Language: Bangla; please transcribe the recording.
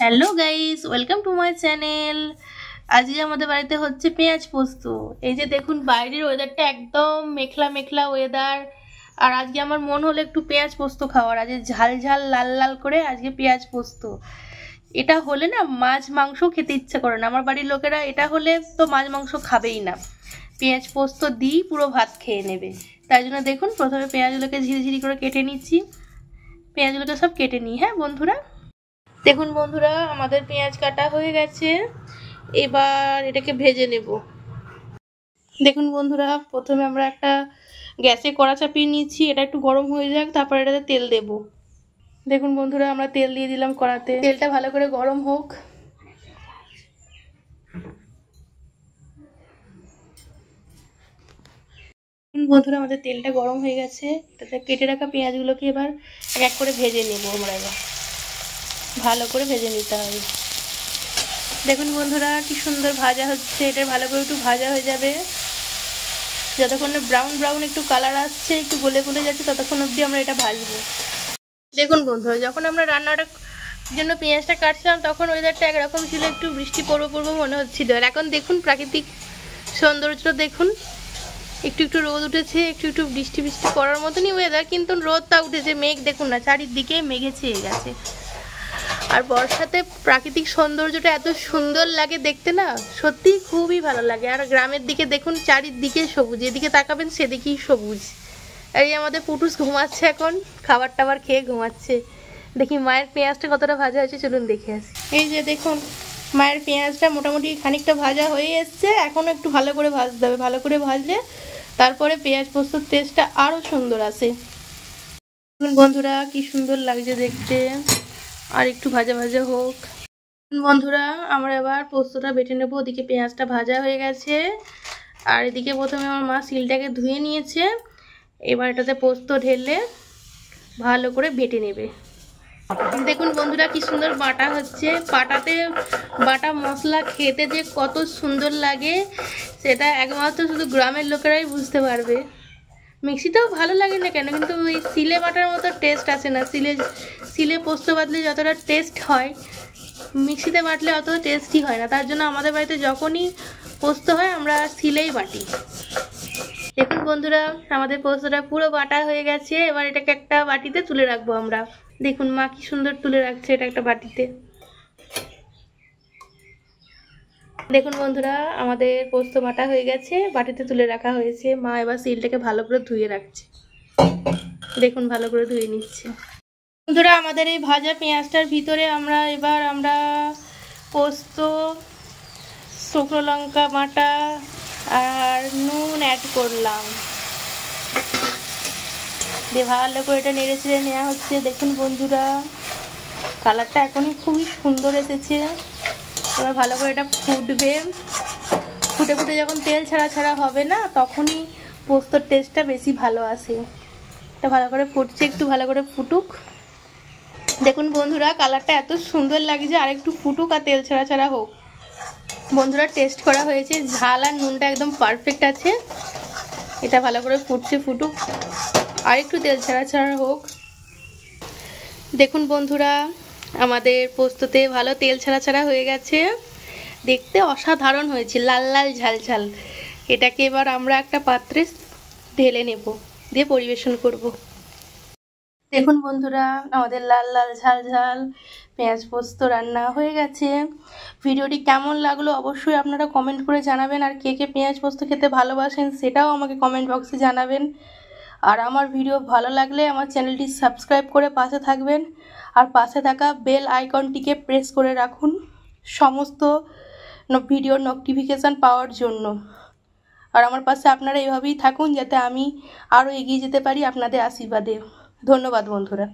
Hello guys, welcome to my channel. আজকে আমাদের বাড়িতে হচ্ছে পেঁয়াজ পোস্ত। এই যে দেখুন, বাইরের ওয়েদারটা একদম মেঘলা মেঘলা ওয়েদার। আর আজকে আমার মন হলো একটু পেঁয়াজ পোস্ত খাওয়ার। আজকে ঝাল ঝাল লাল লাল করে আজকে পেঁয়াজ পোস্ত। এটা হলে না মাছ মাংস খেতে ইচ্ছা করে না। আমার বাড়ির লোকেরা এটা হলে তো মাছ মাংস খাবেই না, পেঁয়াজ পোস্ত দিই পুরো ভাত খেয়ে নেবে। তাই জন্য দেখুন, প্রথমে পেঁয়াজগুলোকে ঝিরিঝিরি করে কেটে নিচ্ছি। পেঁয়াজগুলোকে সব কেটে নিই। হ্যাঁ বন্ধুরা, দেখুন বন্ধুরা, আমাদের পেঁয়াজ কাটা হয়ে গেছে। এবার এটাকে ভেজে নেব। দেখুন বন্ধুরা, প্রথমে আমরা একটা গ্যাসে কড়া চাপিয়ে নিয়েছি। এটা একটু গরম হয়ে যাক, তারপর এটাতে তেল দেব। দেখুন বন্ধুরা, আমরা তেল দিয়ে দিলাম কড়াতে। তেলটা ভালো করে গরম হোক। বন্ধুরা, আমাদের তেলটা গরম হয়ে গেছে। এটাতে কেটে রাখা পেঁয়াজগুলোকে এবার এক এক করে ভেজে নেব। আমরা এবার ভালো করে ভেজে নিতে হবে। দেখুন বন্ধুরা, কি সুন্দর ভাজা হচ্ছে। এটা ভালো করে একটু ভাজা হয়ে যাবে। যতক্ষণ না ব্রাউন ব্রাউন একটু কালার আসছে, একটু গলে গলে যাচ্ছে, ততক্ষণ অবধি আমরা এটা ভাজবো। দেখুন বন্ধুরা, যখন আমরা রান্নাটার জন্য পেঁয়াজটা কাটছিলাম তখন ওয়েদারটা একরকম ছিল, একটু বৃষ্টি পড়বো পড়বো মনে হচ্ছিল। আর এখন দেখুন প্রাকৃতিক সৌন্দর্য দেখুন, একটু একটু রোদ উঠেছে, একটু একটু বৃষ্টি বৃষ্টি পড়ার মতনই ওয়েদার, কিন্তু রোদটা উঠেছে। মেঘ দেখুন না, চারিদিকে মেঘে ছেয়ে গেছে। আর বর্ষাতে প্রাকৃতিক সৌন্দর্যটা এত সুন্দর লাগে দেখতে, না সত্যি খুবই ভালো লাগে। আর গ্রামের দিকে দেখুন, চারিদিকে সবুজ, এদিকে তাকাবেন সেদিকেই সবুজ। আর এই আমাদের পুটুস ঘুমাচ্ছে এখন, খাবার টাবার খেয়ে ঘুমাচ্ছে। দেখি মায়ের পেঁয়াজটা কতটা ভাজা হয়েছে, চলুন দেখে আসি। এই যে দেখুন, মায়ের পেঁয়াজটা মোটামুটি খানিকটা ভাজা হয়ে এসছে। এখনও একটু ভালো করে ভাজতে হবে। ভালো করে ভাজলে তারপরে পেঁয়াজ পোস্তর টেস্টটা আরও সুন্দর আসে। বন্ধুরা, কি সুন্দর লাগছে দেখতে। আর একটু ভাজা ভাজা হোক। বন্ধুরা, আমরা এবার পোস্তটা বেটে নেবো। ওদিকে পেঁয়াজটা ভাজা হয়ে গেছে, আর এদিকে প্রথমে আমার মা শিলটাকে ধুয়ে নিয়েছে। এবার এটাতে পোস্ত ঢেলে ভালো করে বেটে নেবে। দেখুন বন্ধুরা, কি সুন্দর বাটা হচ্ছে। পাটাতে বাটা মশলা খেতে যে কত সুন্দর লাগে, সেটা একমাত্র শুধু গ্রামের লোকেরাই বুঝতে পারবে। মিক্সিতেও ভালো লাগে না কেন, কিন্তু ওই সিলে বাটার মতো টেস্ট আসে না। সিলে পোস্ত বাটলে যতটা টেস্ট হয়, মিক্সিতে বাটলে অত টেস্টই হয় না। তার জন্য আমাদের বাড়িতে যখনই পোস্ত হয় আমরা সিলেই বাটি। দেখুন বন্ধুরা, আমাদের পোস্তটা পুরো বাটা হয়ে গেছে। এবার এটাকে একটা বাটিতে তুলে রাখবো আমরা। দেখুন মা কি সুন্দর তুলে রাখছে এটা একটা বাটিতে। দেখুন বন্ধুরা, আমাদের পোস্ত বাটা হয়ে গেছে, বাটিতে তুলে রাখা হয়েছে। মা এবার সিলটাকে ভালো করে ধুয়ে রাখছে। দেখুন ভালো করে ধুয়ে নিচ্ছে। বন্ধুরা, আমাদের এই ভাজা পেঁয়াজটার ভিতরে আমরা পোস্ত, শুকনো লঙ্কা বাটা আর নুন অ্যাড করলাম। দিয়ে ভালো করে এটা নেড়ে চেড়ে নেওয়া হচ্ছে। দেখুন বন্ধুরা, কালারটা এখনই খুবই সুন্দর এসেছে। এবার ভালো করে এটা ফুটবে। ফুটে ফুটে যখন তেল ছাড়া ছাড়া হবে না, তখনই পোস্তর টেস্টটা বেশি ভালো আসে। এটা ভালো করে ফুটছে, একটু ভালো করে ফুটুক। দেখুন বন্ধুরা, কালারটা এত সুন্দর লাগছে। আর একটু ফুটুক আর তেল ছাড়া ছাড়া হোক। বন্ধুরা, টেস্ট করা হয়েছে, ঝাল আর নুনটা একদম পারফেক্ট আছে। এটা ভালো করে ফুটছে, ফুটুক আর একটু তেল ছাড়া ছাড়া হোক। দেখুন বন্ধুরা, আমাদের পোস্ততে ভালো তেল ছাড়া ছাড়া হয়ে গেছে। দেখতে অসাধারণ হয়েছে, লাল লাল ঝাল ঝাল। এটাকে এবার আমরা একটা পাত্রে ঢেলে নেব, দিয়ে পরিবেশন করব। দেখুন বন্ধুরা, আমাদের লাল লাল ঝাল ঝাল পেঁয়াজ পোস্ত রান্না হয়ে গেছে। ভিডিওটি কেমন লাগলো অবশ্যই আপনারা কমেন্ট করে জানাবেন। আর কে কে পেঁয়াজ পোস্ত খেতে ভালোবাসেন সেটাও আমাকে কমেন্ট বক্সে জানাবেন। আর আমার ভিডিও ভালো লাগলে আমার চ্যানেলটি সাবস্ক্রাইব করে পাশে থাকবেন। আর পাশে থাকা বেল আইকনটিকে প্রেস করে রাখুন সমস্ত ভিডিওর নোটিফিকেশান পাওয়ার জন্য। আর আমার পাশে আপনারা এভাবেই থাকুন, যাতে আমি আরও এগিয়ে যেতে পারি আপনাদের আশীর্বাদে। ধন্যবাদ বন্ধুরা।